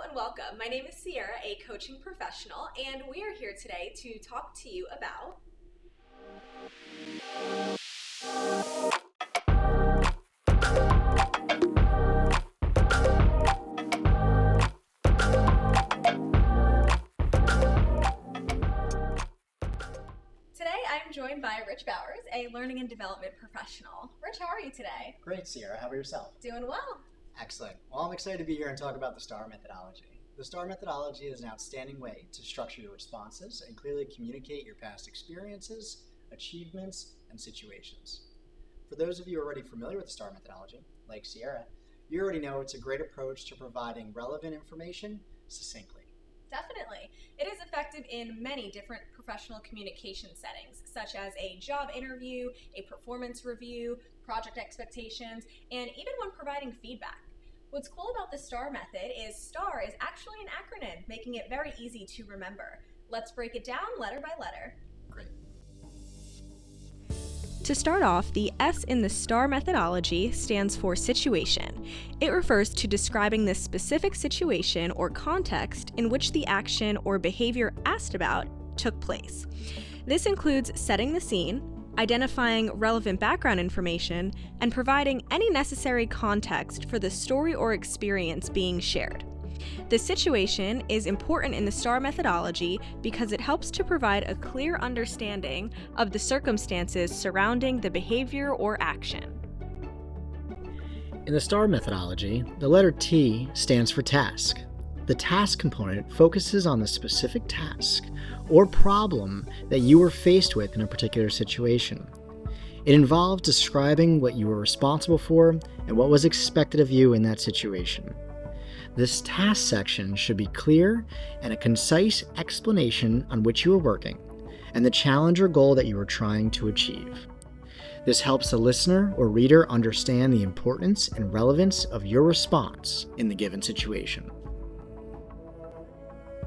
and welcome. My name is Sierra, a coaching professional, and we are here today to talk to you about Today I'm joined by Rich Bowers, a learning and development professional. Rich, how are you today? Great, Sierra. How about yourself? Doing well. Excellent. Well, I'm excited to be here and talk about the STAR methodology. The STAR methodology is an outstanding way to structure your responses and clearly communicate your past experiences, achievements, and situations. For those of you already familiar with the STAR methodology, like Sierra, you already know it's a great approach to providing relevant information succinctly. Definitely. It is effective in many different professional communication settings, such as a job interview, a performance review, project expectations, and even when providing feedback. What's cool about the STAR method is STAR is actually an acronym, making it very easy to remember. Let's break it down letter by letter. Great. To start off, the S in the STAR methodology stands for situation. It refers to describing the specific situation or context in which the action or behavior asked about took place. This includes setting the scene, identifying relevant background information, and providing any necessary context for the story or experience being shared. The situation is important in the STAR methodology because it helps to provide a clear understanding of the circumstances surrounding the behavior or action. In the STAR methodology, the letter T stands for task. The task component focuses on the specific task or problem that you were faced with in a particular situation. It involves describing what you were responsible for and what was expected of you in that situation. This task section should be clear and a concise explanation on which you are working and the challenge or goal that you are trying to achieve. This helps the listener or reader understand the importance and relevance of your response in the given situation.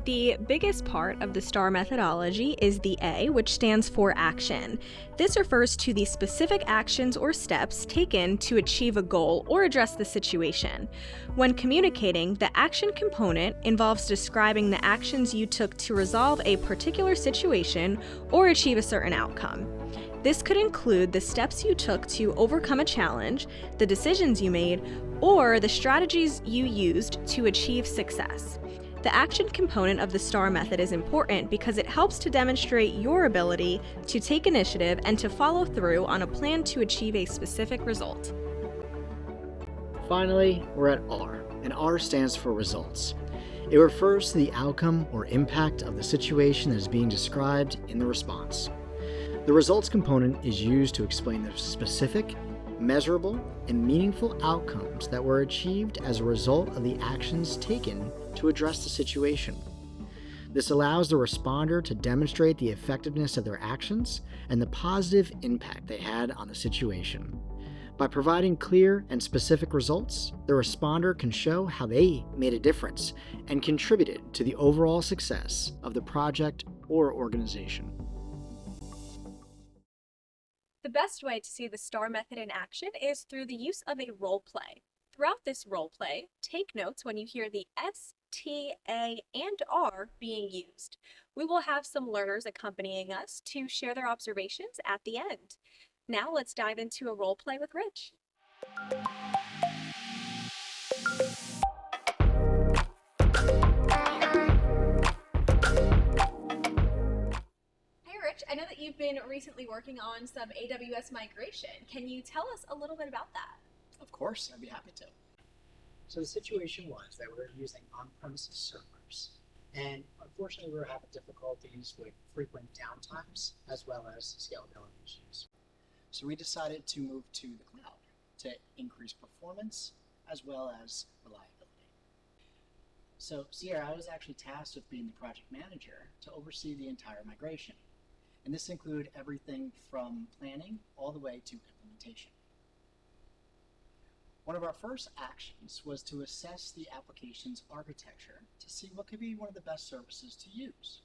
The biggest part of the STAR methodology is the A, which stands for action. This refers to the specific actions or steps taken to achieve a goal or address the situation. When communicating, the action component involves describing the actions you took to resolve a particular situation or achieve a certain outcome. This could include the steps you took to overcome a challenge, the decisions you made, or the strategies you used to achieve success. The action component of the STAR method is important because it helps to demonstrate your ability to take initiative and to follow through on a plan to achieve a specific result. Finally, we're at R, and R stands for results. It refers to the outcome or impact of the situation that is being described in the response. The results component is used to explain the specific, measurable, and meaningful outcomes that were achieved as a result of the actions taken to address the situation. This allows the responder to demonstrate the effectiveness of their actions and the positive impact they had on the situation. By providing clear and specific results, the responder can show how they made a difference and contributed to the overall success of the project or organization. The best way to see the STAR method in action is through the use of a role play. Throughout this role play, take notes when you hear the S, T, A, and R being used. We will have some learners accompanying us to share their observations at the end. Now let's dive into a role play with Rich. Rich, I know that you've been recently working on some AWS migration. Can you tell us a little bit about that? Of course, I'd be happy to. So the situation was that we were using on-premises servers, and unfortunately we were having difficulties with frequent downtimes as well as scalability issues. So we decided to move to the cloud to increase performance as well as reliability. So Sierra, I was actually tasked with being the project manager to oversee the entire migration. And this included everything from planning all the way to implementation. One of our first actions was to assess the application's architecture to see what could be one of the best services to use.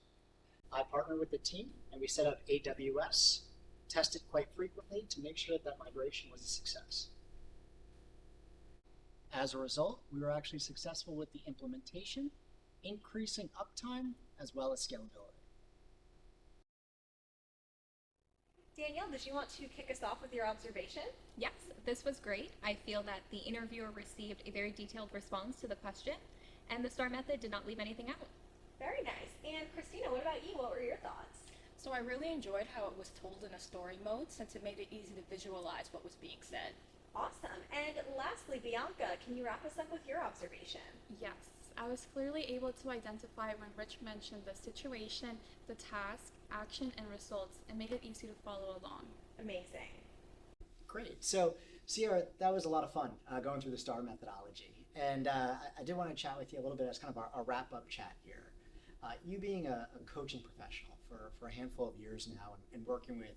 I partnered with the team and we set up AWS, tested quite frequently to make sure that migration was a success. As a result, we were actually successful with the implementation increasing uptime as well as scalability. Danielle, did you want to kick us off with your observation? Yes, this was great. I feel that the interviewer received a very detailed response to the question, and the STAR method did not leave anything out. Very nice. And Christina, what about you? What were your thoughts? So I really enjoyed how it was told in a story mode since it made it easy to visualize what was being said. Awesome. And lastly, Bianca, can you wrap us up with your observation? Yes, I was clearly able to identify when Rich mentioned the situation, the task, action, and results, and made it easy to follow along. Amazing. Great. So, Sierra, that was a lot of fun going through the STAR methodology. And I did want to chat with you a little bit as kind of our wrap-up chat here. You being a coaching professional for a handful of years now and working with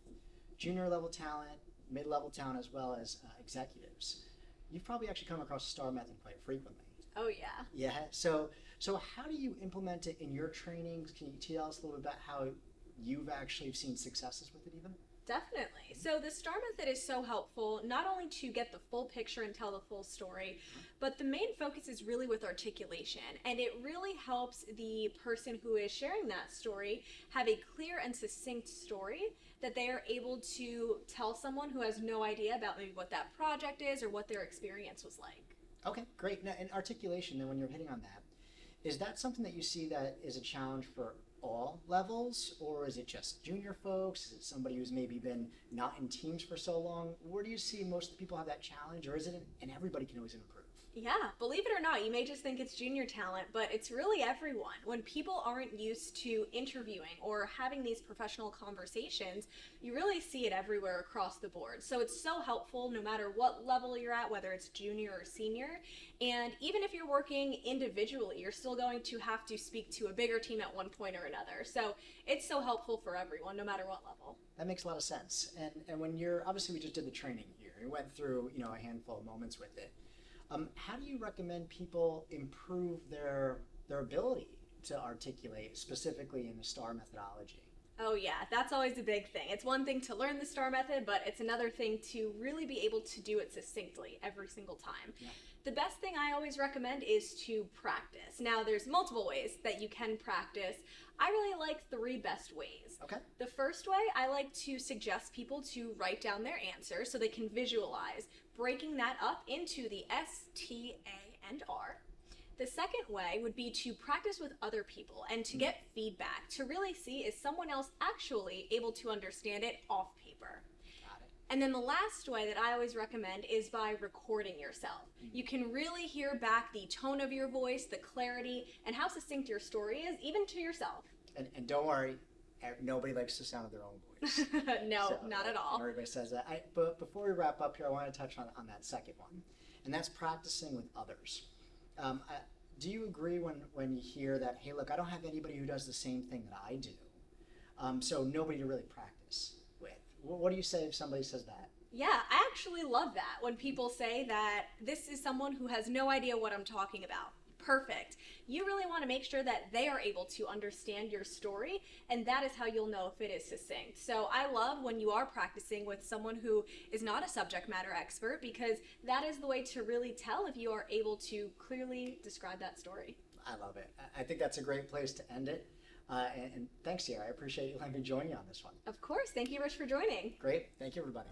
junior level talent, mid-level talent, as well as executives, you've probably actually come across the STAR method quite frequently. Oh, yeah. Yeah. So how do you implement it in your trainings? Can you tell us a little bit about how you've actually seen successes with it even? Definitely. So the STAR method is so helpful, not only to get the full picture and tell the full story, but the main focus is really with articulation. And it really helps the person who is sharing that story have a clear and succinct story that they are able to tell someone who has no idea about maybe what that project is or what their experience was like. Okay, great. Now, in articulation, then when you're hitting on that, is that something that you see that is a challenge for all levels, or is it just junior folks? Is it somebody who's maybe been not in teams for so long? Where do you see most of the people have that challenge, or is it and everybody can always improve? Yeah, believe it or not, you may just think it's junior talent, but it's really everyone. When people aren't used to interviewing or having these professional conversations, you really see it everywhere across the board. So it's so helpful no matter what level you're at, whether it's junior or senior. And even if you're working individually, you're still going to have to speak to a bigger team at one point or another. So it's so helpful for everyone, no matter what level. That makes a lot of sense. And when you're, obviously we just did the training here. We went through, a handful of moments with it. How do you recommend people improve their ability to articulate, specifically in the STAR methodology? Oh yeah, that's always a big thing. It's one thing to learn the STAR method, but it's another thing to really be able to do it succinctly every single time. Yeah. The best thing I always recommend is to practice. Now, there's multiple ways that you can practice. I really like 3 best ways. Okay. The first way, I like to suggest people to write down their answer so they can visualize, breaking that up into the S, T, A, and R. The second way would be to practice with other people and to get feedback, to really see is someone else actually able to understand it off paper. Got it. And then the last way that I always recommend is by recording yourself. You can really hear back the tone of your voice, the clarity, and how succinct your story is, even to yourself. And don't worry, nobody likes the sound of their own voice. No, So, not at all. Everybody says that. But before we wrap up here, I want to touch on that second one, and that's practicing with others. Do you agree when you hear that, hey, look, I don't have anybody who does the same thing that I do, so nobody to really practice with? What do you say if somebody says that? Yeah, I actually love that when people say that this is someone who has no idea what I'm talking about. Perfect. You really want to make sure that they are able to understand your story, and that is how you'll know if it is succinct. So I love when you are practicing with someone who is not a subject matter expert, because that is the way to really tell if you are able to clearly describe that story. I love it. I think that's a great place to end it. And thanks, Sierra. I appreciate you letting me join you on this one. Of course. Thank you, Rich, for joining. Great. Thank you, everybody.